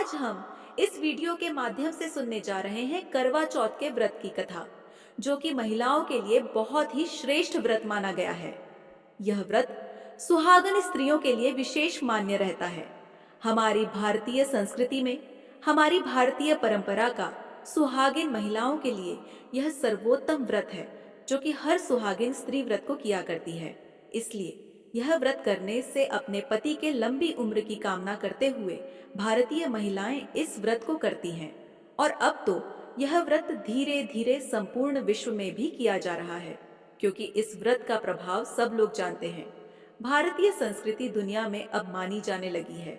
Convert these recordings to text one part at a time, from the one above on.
आज हम इस वीडियो के माध्यम से सुनने जा रहे हैं करवा चौथ के व्रत की कथा, जो कि महिलाओं के लिए बहुत ही श्रेष्ठ व्रत माना गया है। यह व्रत सुहागन स्त्रियों के लिए विशेष मान्य रहता है। हमारी भारतीय संस्कृति में, हमारी भारतीय परंपरा का सुहागिन महिलाओं के लिए यह सर्वोत्तम व्रत है, जो कि हर सुहागिन स्त्री व्रत को किया करती है। इसलिए यह व्रत करने से अपने पति के लंबी उम्र की कामना करते हुए भारतीय महिलाएं इस व्रत को करती हैं। और अब तो यह व्रत धीरे धीरे संपूर्ण विश्व में भी किया जा रहा है, क्योंकि इस व्रत का प्रभाव सब लोग जानते हैं। भारतीय संस्कृति दुनिया में अब मानी जाने लगी है।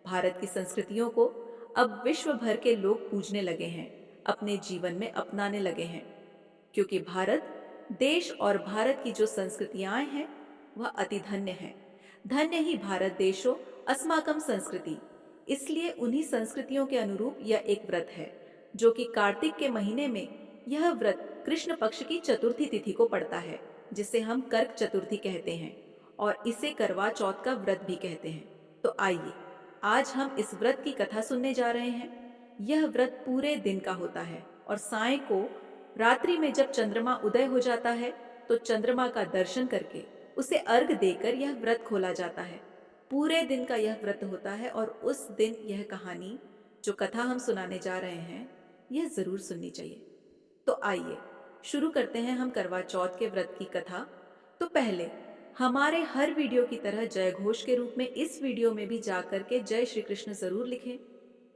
भारत की संस्कृतियों को अब विश्व भर के लोग पूजने लगे हैं, अपने जीवन में अपनाने लगे हैं, क्योंकि भारत देश और भारत की जो संस्कृतियां हैं वह अति धन्य है। धन्य ही भारत देशो अस्माकम संस्कृति। इसलिए उन्हीं संस्कृतियों के अनुरूप यह एक व्रत है, जो कि कार्तिक के महीने में यह व्रत कृष्ण पक्ष की चतुर्थी तिथि को पड़ता है, जिसे हम कर्क चतुर्थी कहते हैं और इसे करवा चौथ का व्रत भी कहते हैं। तो आइए आज हम इस व्रत की कथा सुनने जा रहे हैं। यह व्रत पूरे दिन का होता है और साय को, रात्रि में जब चंद्रमा उदय हो जाता है, तो चंद्रमा का दर्शन करके उसे अर्घ देकर यह व्रत खोला जाता है। पूरे दिन का यह व्रत होता है और उस दिन यह कहानी, जो कथा हम सुनाने जा रहे हैं, यह जरूर सुननी चाहिए। तो आइए शुरू करते हैं हम करवा चौथ के व्रत की कथा। तो पहले हमारे हर वीडियो की तरह जय घोष के रूप में इस वीडियो में भी जाकर के जय श्री कृष्ण जरूर लिखें।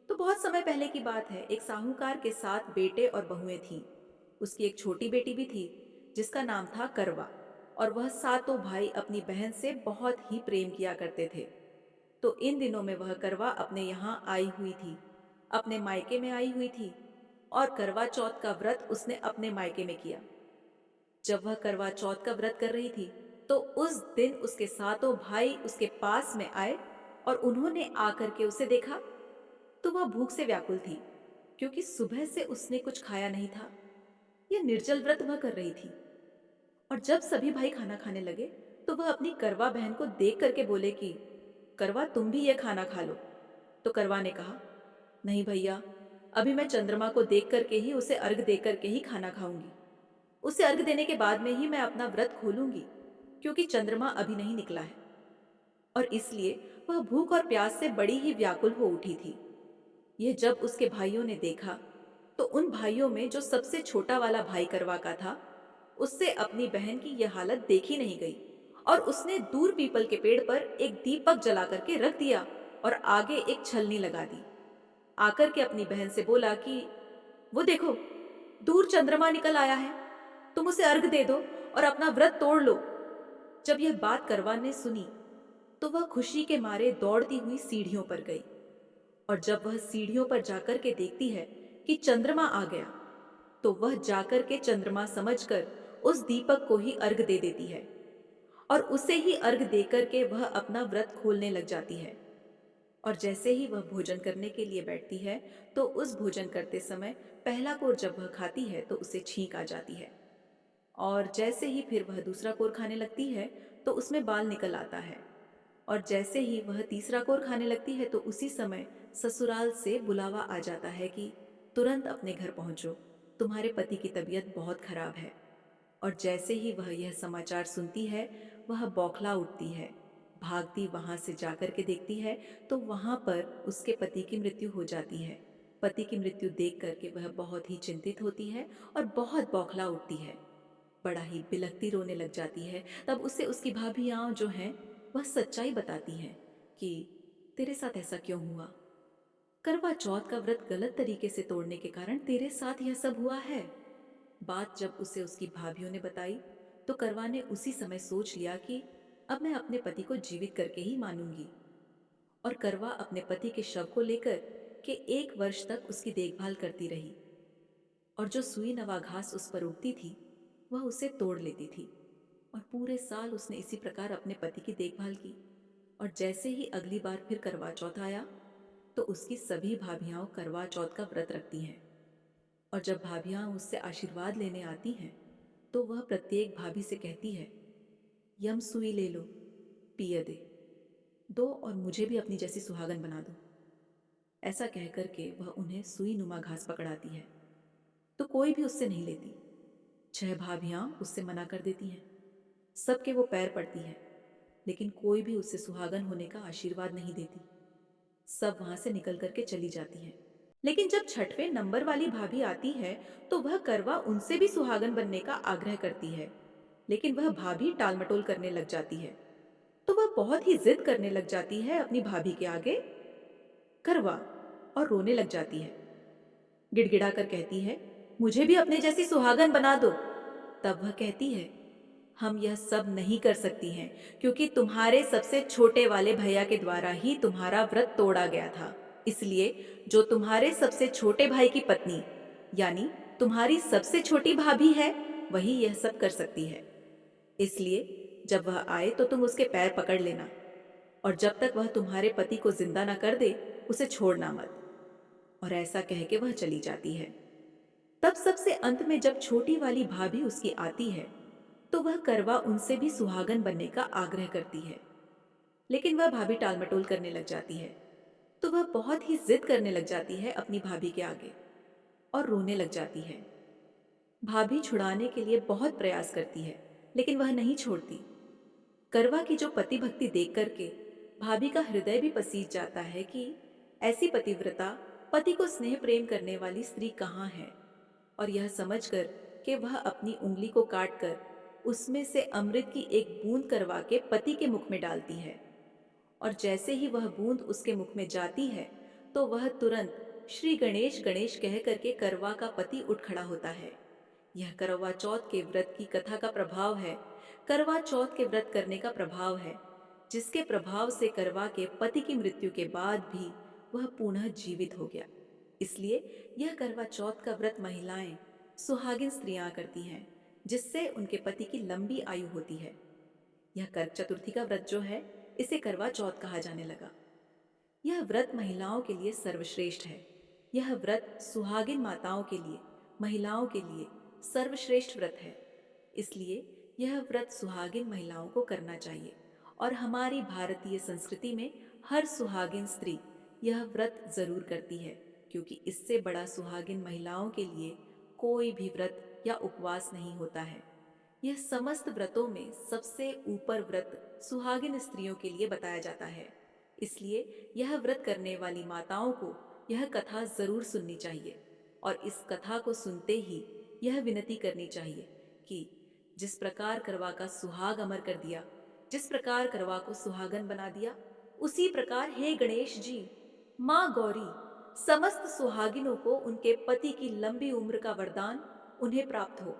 तो बहुत समय पहले की बात है, एक साहूकार के साथ बेटे और बहुएं थीं। उसकी एक छोटी बेटी भी थी, जिसका नाम था करवा। और वह सातों भाई अपनी बहन से बहुत ही प्रेम किया करते थे। तो इन दिनों में वह करवा अपने यहाँ आई हुई थी, अपने मायके में आई हुई थी, और करवा चौथ का व्रत उसने अपने मायके में किया। जब वह करवा चौथ का व्रत कर रही थी, तो उस दिन उसके सातों भाई उसके पास में आए और उन्होंने आकर के उसे देखा। तो वह भूख से व्याकुल थी, क्योंकि सुबह से उसने कुछ खाया नहीं था। यह निर्जल व्रत वह कर रही थी। और जब सभी भाई खाना खाने लगे, तो वह अपनी करवा बहन को देख करके बोले कि करवा, तुम भी यह खाना खा लो। तो करवा ने कहा, नहीं भैया, अभी मैं चंद्रमा को देख करके ही, उसे अर्घ दे करके ही खाना खाऊंगी। उसे अर्घ देने के बाद में ही मैं अपना व्रत खोलूंगी, क्योंकि चंद्रमा अभी नहीं निकला है। और इसलिए वह भूख और प्यास से बड़ी ही व्याकुल हो उठी थी। यह जब उसके भाइयों ने देखा, तो उन भाइयों में जो सबसे छोटा वाला भाई करवा का था, उससे अपनी बहन की यह हालत देखी नहीं गई और उसने दूर पीपल के पेड़ पर एक दीपक जला करके रख दिया और आगे एक छलनी लगा दी। आकर के अपनी बहन से बोला कि वो देखो, दूर चंद्रमा निकल आया है, तुम उसे अर्घ दे दो और अपना व्रत तोड़ लो। जब यह बात करवा ने सुनी, तो वह खुशी के मारे दौड़ती हुई सीढ़ियों पर गई। और जब वह सीढ़ियों पर जाकर के देखती है कि चंद्रमा आ गया, तो वह जाकर के चंद्रमा समझकर उस दीपक को ही अर्घ दे देती है और उसे ही अर्घ देकर के वह अपना व्रत खोलने लग जाती है। और जैसे ही वह भोजन करने के लिए बैठती है, तो उस भोजन करते समय पहला कोर जब वह खाती है, तो उसे छींक आ जाती है। और जैसे ही फिर वह दूसरा कोर खाने लगती है, तो उसमें बाल निकल आता है। और जैसे ही वह तीसरा कोर खाने लगती है, तो उसी समय ससुराल से बुलावा आ जाता है कि तुरंत अपने घर पहुंचो, तुम्हारे पति की तबीयत बहुत खराब है। और जैसे ही वह यह समाचार सुनती है, वह बौखला उठती है। भागती वहां से जाकर के देखती है, तो वहां पर उसके पति की मृत्यु हो जाती है। पति की मृत्यु देख करके वह बहुत ही चिंतित होती है और बहुत बौखला उठती है, बड़ा ही बिलखती रोने लग जाती है। तब उसे उसकी भाभियां जो हैं, वह सच्चाई बताती हैं कि तेरे साथ ऐसा क्यों हुआ। करवा चौथ का व्रत गलत तरीके से तोड़ने के कारण तेरे साथ यह सब हुआ है। बात जब उसे उसकी भाभीियों ने बताई, तो करवा ने उसी समय सोच लिया कि अब मैं अपने पति को जीवित करके ही मानूंगी। और करवा अपने पति के शव को लेकर के 1 वर्ष तक उसकी देखभाल करती रही। और जो सुई नवा घास उस पर उगती थी, वह उसे तोड़ लेती थी। और पूरे साल उसने इसी प्रकार अपने पति की देखभाल की। और जैसे ही अगली बार फिर करवा चौथ आया, तो उसकी सभी भाभियां करवा चौथ का व्रत रखती हैं। और जब भाभियां उससे आशीर्वाद लेने आती हैं, तो वह प्रत्येक भाभी से कहती है, यम सुई ले लो, पिय दे दो और मुझे भी अपनी जैसी सुहागन बना दो। ऐसा कह कर के वह उन्हें सुई नुमा घास पकड़ाती है, तो कोई भी उससे नहीं लेती। 6 भाभियां उससे मना कर देती हैं। सबके वो पैर पड़ती है, लेकिन कोई भी उसे सुहागन होने का आशीर्वाद नहीं देती। सब वहां से निकल करके चली जाती हैं। लेकिन जब छठवें नंबर वाली भाभी आती है, तो वह करवा उनसे भी सुहागन बनने का आग्रह करती है। लेकिन वह भाभी टालमटोल करने लग जाती है। तो वह बहुत ही जिद करने लग जाती है अपनी भाभी के आगे, करवा, और रोने लग जाती है। गिड़गिड़ा कर कहती है, मुझे भी अपने जैसी सुहागन बना दो। तब वह कहती है, हम यह सब नहीं कर सकती हैं, क्योंकि तुम्हारे सबसे छोटे वाले भैया के द्वारा ही तुम्हारा व्रत तोड़ा गया था। इसलिए जो तुम्हारे सबसे छोटे भाई की पत्नी, यानी तुम्हारी सबसे छोटी भाभी है, वही यह सब कर सकती है। इसलिए जब वह आए तो तुम उसके पैर पकड़ लेना, और जब तक वह तुम्हारे पति को जिंदा न कर दे, उसे छोड़ना मत। और ऐसा कह के वह चली जाती है। तब सबसे अंत में जब छोटी वाली भाभी उसकी आती है, तो वह करवा उनसे भी सुहागन बनने का आग्रह करती है। लेकिन वह भाभी टालमटोल करने लग जाती है। तो वह बहुत ही जिद करने लग जाती है अपनी भाभी के आगे, और रोने लग जाती है। भाभी छुड़ाने के लिए बहुत प्रयास करती है, लेकिन वह नहीं छोड़ती। करवा की जो पति भक्ति देख करके भाभी का हृदय भी पसीज जाता है कि ऐसी पतिव्रता, पति को स्नेह प्रेम करने वाली स्त्री कहाँ है। और यह समझकर कि वह अपनी उंगली को काटकर उसमें से अमृत की एक बूंद करवा के पति के मुख में डालती है। और जैसे ही वह बूंद उसके मुख में जाती है, तो वह तुरंत श्री गणेश गणेश कह करके करवा का पति उठ खड़ा होता है। यह करवा चौथ के व्रत की कथा का प्रभाव है। करवा चौथ के व्रत करने का प्रभाव है, जिसके प्रभाव से करवा के पति की मृत्यु के बाद भी वह पुनः जीवित हो गया। इसलिए यह करवा चौथ का व्रत महिलाएं, सुहागिन स्त्रियां करती हैं, जिससे उनके पति की लंबी आयु होती है। यह कर्क चतुर्थी का व्रत जो है, इसे करवा चौथ कहा जाने लगा। यह व्रत महिलाओं के लिए सर्वश्रेष्ठ है। यह व्रत सुहागिन माताओं के लिए, महिलाओं के लिए सर्वश्रेष्ठ व्रत है। इसलिए यह व्रत सुहागिन महिलाओं को करना चाहिए। और हमारी भारतीय संस्कृति में हर सुहागिन स्त्री यह व्रत जरूर करती है, क्योंकि इससे बड़ा सुहागिन महिलाओं के लिए कोई भी व्रत या उपवास नहीं होता है। यह समस्त व्रतों में सबसे ऊपर व्रत सुहागिन स्त्रियों के लिए बताया जाता है। इसलिए यह व्रत करने वाली माताओं को यह कथा जरूर सुननी चाहिए, और इस कथा को सुनते ही यह विनती करनी चाहिए कि जिस प्रकार करवा का सुहाग अमर कर दिया, जिस प्रकार करवा को सुहागन बना दिया, उसी प्रकार हे गणेश जी, माँ गौरी, समस्त सुहागिनों को उनके पति की लंबी उम्र का वरदान उन्हें प्राप्त हो।